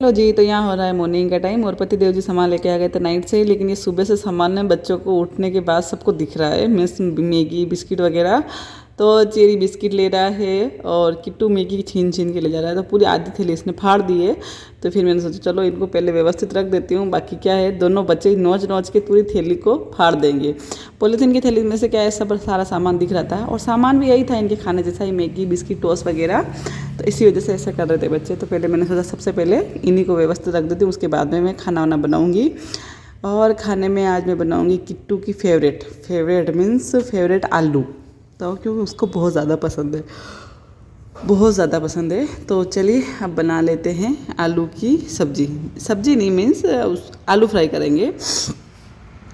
Hello जी। तो यहाँ हो रहा है मॉर्निंग का टाइम और पति देव जी सामान लेके आ गए थे नाइट से ही, लेकिन ये सुबह से सामान में बच्चों को उठने के बाद सबको दिख रहा है। मिस मैगी बिस्किट वगैरह। तो चेरी बिस्किट ले रहा है और किट्टू मैगी छीन छीन के ले जा रहा है। तो पूरी आधी थैली इसने फाड़ दी है। तो फिर मैंने सोचा चलो इनको पहले व्यवस्थित रख देती हूँ, बाकी क्या है दोनों बच्चे नोच नोच के पूरी थैली को फाड़ देंगे। पॉलीथीन की थैली में से क्या है सब सारा सामान दिख रहा था और सामान भी यही था इनके खाने जैसा ही, मैगी बिस्किट टोस्ट वगैरह। तो इसी वजह से ऐसा कर रहे थे बच्चे। तो पहले मैंने सोचा सबसे पहले इन्हीं को व्यवस्थित रख देती हूँ, उसके बाद में मैं खाना वाना बनाऊँगी। और खाने में आज मैं बनाऊँगी किट्टू की फेवरेट मीन्स फेवरेट आलू। तो क्योंकि उसको बहुत ज़्यादा पसंद है, बहुत ज़्यादा पसंद है। तो चलिए अब बना लेते हैं आलू की सब्जी नहीं मीन्स आलू फ्राई करेंगे।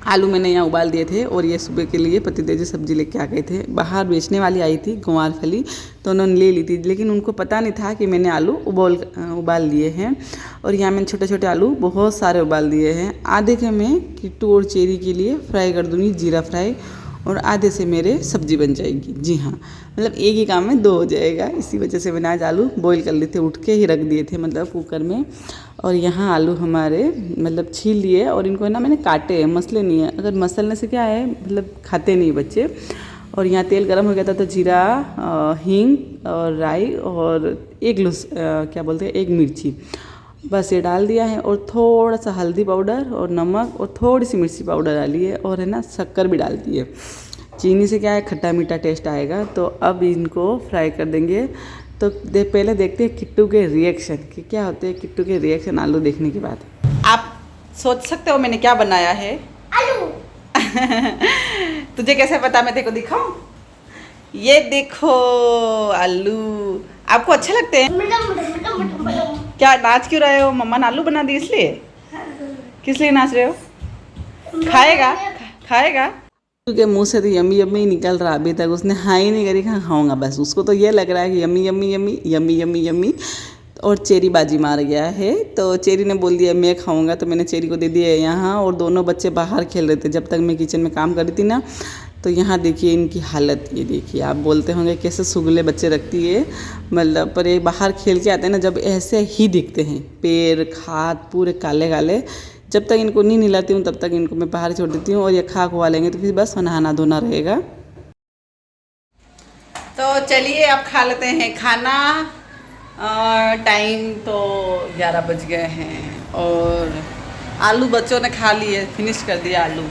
आलू मैंने यहाँ उबाल दिए थे और ये सुबह के लिए पतिदेव जी सब्जी लेके आ गए थे। बाहर बेचने वाली आई थी गुआर फली, तो उन्होंने ले ली थी, लेकिन उनको पता नहीं था कि मैंने आलू उबाल लिए हैं। और यहाँ मैंने छोटे छोटे आलू बहुत सारे उबाल दिए हैं। आधे के मैं किट्टू और चेरी के लिए फ्राई कर दूँगी, जीरा फ्राई, और आधे से मेरे सब्जी बन जाएगी। जी हाँ, मतलब एक ही काम में दो हो जाएगा। इसी वजह से मैंने आज आलू बॉईल कर लिए थे, उठ के ही रख दिए थे मतलब कुकर में। और यहाँ आलू हमारे मतलब छील लिए और इनको है ना मैंने काटे हैं, मसले नहीं है। अगर मसलने से क्या है मतलब खाते नहीं बच्चे। और यहाँ तेल गर्म हो गया था तो जीरा, हींग और राई और एक मिर्ची, बस ये डाल दिया है। और थोड़ा सा हल्दी पाउडर और नमक और थोड़ी सी मिर्ची पाउडर डाली है और है ना शक्कर भी डाल दी है। चीनी से क्या है खट्टा मीठा टेस्ट आएगा। तो अब इनको फ्राई कर देंगे। तो पहले देखते हैं किट्टू के रिएक्शन कि क्या होते हैं किट्टू के रिएक्शन आलू देखने के बाद। आप सोच सकते हो मैंने क्या बनाया है, आलू। तुझे कैसे पता, मैं तेरे को दिखाऊं? ये देखो आलू। आपको अच्छे लगते हैं? क्या नाच क्यों रहे हो? मम्मा ने आलू बना दी इसलिए? किस लिए नाच रहे हो? खाएगा क्योंकि मुंह से तो यम्मी यम्मी निकल रहा, अभी तक उसने हाँ ही नहीं करी, खाऊंगा बस। उसको तो ये लग रहा है कि yummy yummy yummy yummy yummy yummy. और चेरी बाजी मार गया है। तो चेरी ने बोल दिया मैं खाऊंगा, तो मैंने चेरी को दे दिया यहाँ। और दोनों बच्चे बाहर खेल रहे थे जब तक मैं किचन में काम कर रही थी ना। तो यहाँ देखिए इनकी हालत, ये देखिए। आप बोलते होंगे कैसे सुगले बच्चे रखती है, मतलब पर ये बाहर खेल के आते हैं ना जब ऐसे ही दिखते हैं, पैर हाथ पूरे काले काले। जब तक इनको नहीं नहलाती हूँ तब तक इनको मैं बाहर छोड़ देती हूँ और ये खा खुआ लेंगे तो फिर बस नहाना धोना रहेगा। तो चलिए अब खा लेते हैं खाना। टाइम तो 11 बज गए हैं और आलू बच्चों ने खा लिए, फिनिश कर दिया आलू।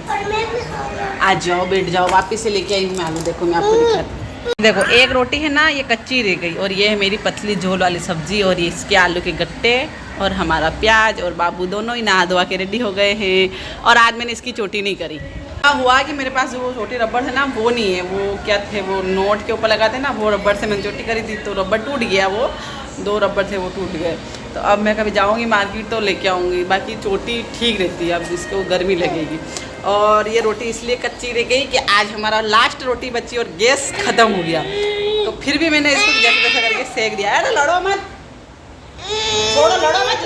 आ जाओ बैठ जाओ, वापस से लेके आई मैं आलू। देखो मैं आपको दिखाती हूँ। देखो एक रोटी है ना ये कच्ची रह गई और ये है मेरी पतली झोल वाली सब्जी और ये इसके आलू के गट्टे और हमारा प्याज। और बाबू दोनों ही नहा धोवा के रेडी हो गए हैं। और आज मैंने इसकी चोटी नहीं करी। क्या हुआ कि मेरे पास जो छोटी रबड़ है ना वो नहीं है, वो क्या थे वो नोट के ऊपर लगाते हैं ना, वो रबड़ से मैंने चोटी करी थी तो रबड़ टूट गया। वो 2 रबड़ थे वो टूट गए। तो अब मैं कभी जाऊंगी मार्केट तो लेके आऊँगी। बाकी चोटी ठीक रहती है, अब इसको गर्मी लगेगी। और ये रोटी इसलिए कच्ची रह गई कि आज हमारा लास्ट रोटी बची और गैस ख़त्म हो गया। तो फिर भी मैंने इसको जैसे तैसा करके सेक दिया। अरे लड़ो मत, छोड़ो, लड़ो मत।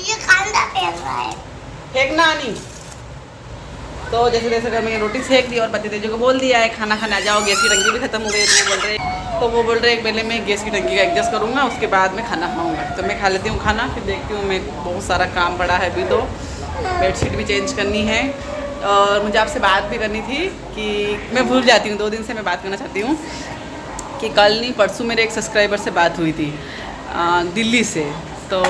ये खाना फेंकना नहीं। तो जैसे तैसे कर मैंने रोटी सेक दी और पतिदेव जी को बोल दिया है खाना खाने आ जाओ, गैस की टंकी भी खत्म हो गई। तो वो बोल रहे एक पहले मैं गैस की टंकी का एडजस्ट करूँगा, उसके बाद मैं खाना खाऊँगा। तो मैं खा लेती हूँ खाना, फिर देखती हूँ। मैं बहुत सारा काम पड़ा है अभी, तो बेडशीट भी चेंज करनी है और मुझे आपसे बात भी करनी थी कि मैं भूल जाती हूँ। 2 दिन से मैं बात करना चाहती हूँ कि कल नहीं परसों मेरे एक सब्सक्राइबर से बात हुई थी दिल्ली से। तो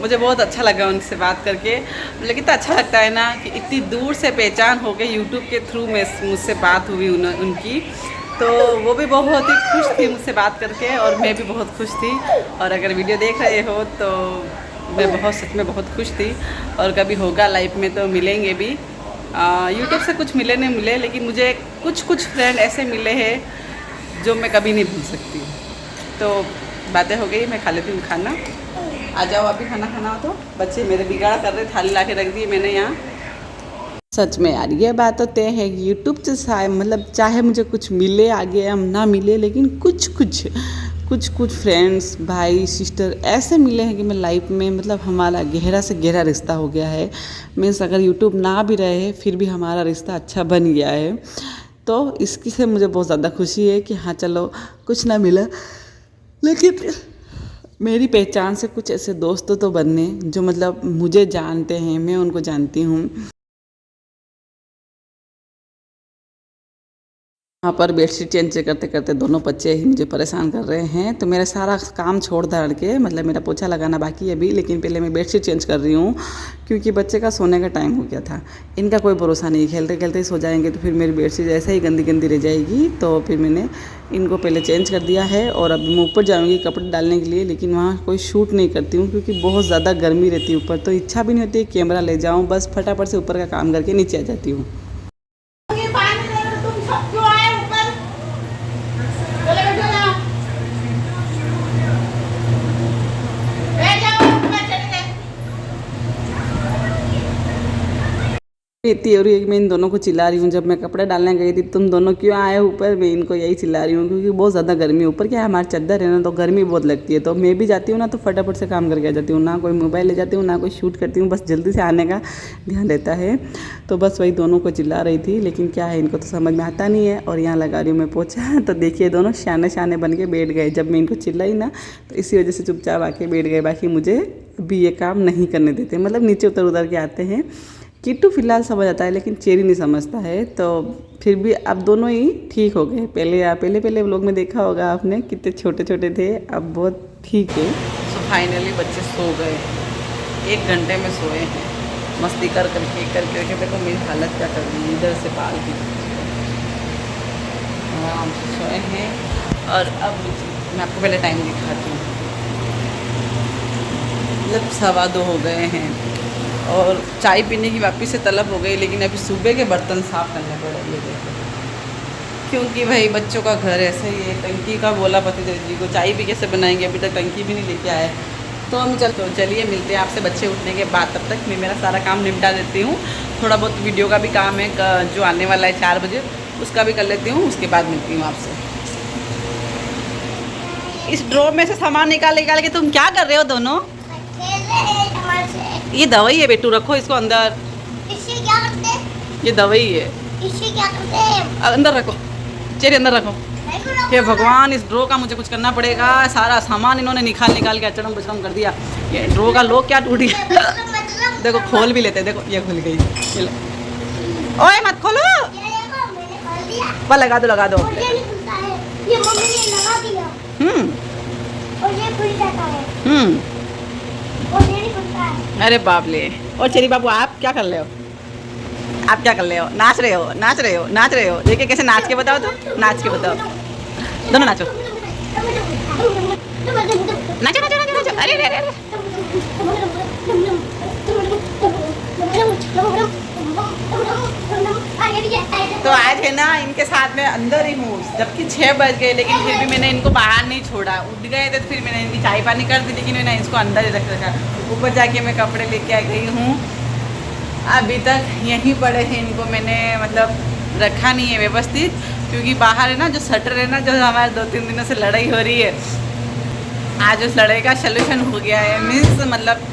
मुझे बहुत अच्छा लगा उनसे बात करके। लेकिन तो अच्छा लगता है ना कि इतनी दूर से पहचान हो गई यूट्यूब के थ्रू में मुझसे बात हुई उनकी। तो वो भी बहुत ही खुश थी मुझसे बात करके और मैं भी बहुत खुश थी। और अगर वीडियो देख रहे हो तो मैं सच में बहुत खुश थी। और कभी होगा लाइफ में तो मिलेंगे भी। यूट्यूब से कुछ मिले नहीं मिले, लेकिन मुझे कुछ फ्रेंड ऐसे मिले हैं जो मैं कभी नहीं भूल सकती। तो बातें हो गई, मैं खा लेती हूँ खाना। आ जाओ अभी खाना खाना हो। तो बच्चे मेरे बिगाड़ कर रहे, थाली ला के रख दी मैंने यहाँ। सच में यार ये बात तो तय है कि यूट्यूब से मतलब चाहे मुझे कुछ मिले आगे हम ना मिले, लेकिन कुछ फ्रेंड्स भाई सिस्टर ऐसे मिले हैं कि मैं लाइफ में मतलब हमारा गहरा से गहरा रिश्ता हो गया है। मीन्स अगर यूट्यूब ना भी रहे फिर भी हमारा रिश्ता अच्छा बन गया है। तो इसकी से मुझे बहुत ज़्यादा खुशी है कि हाँ चलो कुछ ना मिला लेकिन मेरी पहचान से कुछ ऐसे दोस्त तो बनने जो मतलब मुझे जानते हैं, मैं उनको जानती हूँ। वहाँ पर बेडशीट चेंज करते करते दोनों बच्चे ही मुझे परेशान कर रहे हैं। तो मेरा सारा काम छोड़ धाड़ के, मतलब मेरा पोछा लगाना बाकी है अभी, लेकिन पहले मैं बेडशीट चेंज कर रही हूँ क्योंकि बच्चे का सोने का टाइम हो गया था। इनका कोई भरोसा नहीं, खेलते खेलते ही सो जाएंगे तो फिर मेरी बेडशीट ऐसे ही गंदी गंदी रह जाएगी। तो फिर मैंने इनको पहले चेंज कर दिया है और अब मैं ऊपर जाऊँगी कपड़े डालने के लिए, लेकिन वहाँ कोई शूट नहीं करती हूँ क्योंकि बहुत ज़्यादा गर्मी रहती है ऊपर। तो इच्छा भी नहीं होती कैमरा ले जाऊँ, बस फटाफट से ऊपर का काम करके नीचे आ जाती हूँ। इतनी और एक मैं इन दोनों को चिल्ला रही हूँ, जब मैं कपड़े डालने गई थी तुम दोनों क्यों आए ऊपर, मैं इनको यही चिल्ला रही हूँ क्योंकि बहुत ज़्यादा गर्मी ऊपर क्या है, हमारी चद्दर है ना तो गर्मी बहुत लगती है। तो मैं भी जाती हूँ ना तो फटाफट से काम करके आ जाती हूँ, ना कोई मोबाइल ले जाती हूँ ना कोई शूट करती हूँ, बस जल्दी से आने का ध्यान रहता है। तो बस वही दोनों को चिल्ला रही थी, लेकिन क्या है इनको तो समझ में आता नहीं है। और यहाँ लगा रही हूँ मैं पोछा, तो देखिए दोनों शाने शाने बन के बैठ गए। जब मैं इनको चिल्लाई ना तो इसी वजह से चुपचाप आके बैठ गए, बाकी मुझे भी ये काम नहीं करने देते, मतलब नीचे उतर उतर के आते हैं। किट्टू फिलहाल समझ आता है लेकिन चेरी नहीं समझता है, तो फिर भी अब दोनों ही ठीक हो गए। पहले व्लॉग में देखा होगा आपने कितने छोटे छोटे थे, अब बहुत ठीक है। सो फाइनली बच्चे सो गए, 1 घंटे में सोए हैं, मस्ती कर करके देखो मेरी हालत क्या कर रही है, इधर से पाल की आराम से सोए हैं। और अब मैं आपको पहले टाइम दिखाती हूँ, मतलब 2:15 हो गए हैं और चाय पीने की वापस से तलब हो गई, लेकिन अभी सुबह के बर्तन साफ़ करने पड़े ये देखो, क्योंकि भाई बच्चों का घर ऐसे ही है। टंकी का बोला पतिदेव जी को, चाय भी कैसे बनाएंगे, अभी तक टंकी भी नहीं लेके आए। तो हम चलिए मिलते हैं आपसे बच्चे उठने के बाद, तब तक मैं मेरा सारा काम निपटा देती हूँ। थोड़ा बहुत वीडियो का भी काम है जो आने वाला है 4 बजे, उसका भी कर लेती हूँ, उसके बाद मिलती हूँ आपसे। इस ड्रॉ में से सामान निकाल के तुम क्या कर रहे हो दोनों? ये दवाई है बेटू, रखो इसको अंदर। इससे क्या करते हैं? ये दवाई है, इससे क्या करते हैं? अंदर रखो, चेरी अंदर रखो। हे भगवान, इस ड्रॉ का मुझे कुछ करना पड़ेगा। सारा सामान इन्होंने निकाल के अचड़म बचड़म कर दिया। ये ड्रॉ का लॉक क्या टूट गया। देखो खोल भी लेते हैं, देखो ये खुल गई। ओए मत खोलो, पर लगा दो ये नहीं खुलता है, ये मम्मी ने लगा दिया। और ये खुल जाता है। और ये नहीं खुलता है। अरे बाप ले। और चेरी बाबू आप क्या कर रहे हो? आप क्या कर रहे हो? नाच रहे हो। देखिए कैसे नाच के बताओ, तो नाच के बताओ, दोनों नाचो। नाचो। अरे तो आज है ना इनके साथ में अंदर ही हूँ, जबकि 6 बज गए, लेकिन फिर भी मैंने इनको बाहर नहीं छोड़ा। उठ गए थे तो फिर मैंने इनकी चाय पानी कर दी, लेकिन मैंने इसको अंदर ही रख रखा। ऊपर जाके मैं कपड़े लेके आ गई हूँ, अभी तक यहीं पड़े हैं। इनको मैंने मतलब रखा नहीं है व्यवस्थित, क्योंकि बाहर है ना जो शटर है ना, जो हमारे 2-3 दिनों से लड़ाई हो रही है, आज उस लड़ाई का सलूशन हो गया है। मीन्स मतलब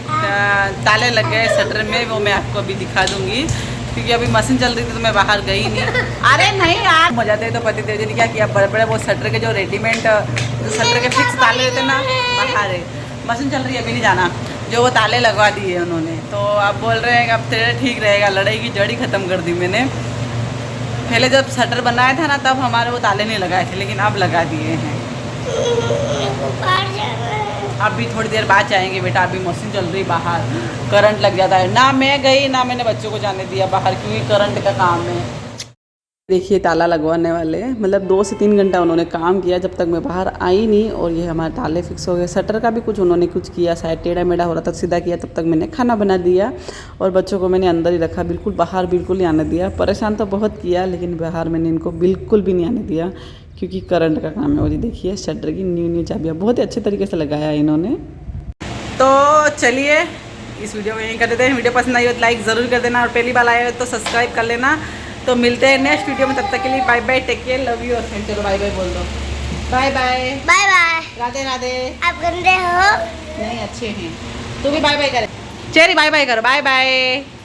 ताले लग गए शटर में, वो मैं आपको अभी दिखा दूँगी, क्योंकि अभी मशीन चल रही थी तो मैं बाहर गई नहीं। अरे नहीं यार, हो जाते तो पति देव जी ने क्या किया, बड़े वो शटर के जो रेडीमेड शटर के फिक्स ताले रहते ना, बाहर है, मशीन चल रही है अभी नहीं जाना, जो वो ताले लगवा दिए उन्होंने। तो अब बोल रहे हैं कि अब तेरे ठीक रहेगा, लड़ाई की जड़ ही ख़त्म कर दी मैंने। पहले जब शटर बनाया था ना तब हमारे वो ताले नहीं लगाए थे, लेकिन अब लगा दिए हैं। अभी थोड़ी देर बाद जाएंगे बेटा, अभी मशीन चल रही बाहर, करंट लग जाता है। ना मैं गई ना मैंने बच्चों को जाने दिया बाहर, क्योंकि करंट का काम है। देखिए ताला लगवाने वाले, मतलब 2 से 3 घंटा उन्होंने काम किया जब तक मैं बाहर आई नहीं, और ये हमारे ताले फिक्स हो गए। शटर का भी कुछ उन्होंने कुछ किया, शायद टेढ़ा मेढ़ा हो रहा था, सीधा किया। तब तक मैंने खाना बना दिया और बच्चों को मैंने अंदर ही रखा, बिल्कुल बाहर बिल्कुल नहीं आने दिया। परेशान तो बहुत किया, लेकिन बाहर मैंने इनको बिल्कुल भी नहीं आने दिया, क्योंकि करंट का काम है। और ये देखिए शटर की न्यू चाबियाँ बहुत ही अच्छे तरीके से लगाया है इन्होंने। तो चलिए इस वीडियो में यहीं कर देते हैं। वीडियो पसंद आई हो तो लाइक ज़रूर कर देना, और पहली बार आए हो तो सब्सक्राइब कर लेना। तो मिलते हैं नेक्स्ट वीडियो में, तब तक के लिए bye bye, take care, love you. और चलो बाय बाय बोल दो, बाय बाय, राधे राधे। आप गंदे हो? नहीं अच्छे हैं, तू भी बाय बाय करे। चेरी बाय बाय करो, बाय बाय।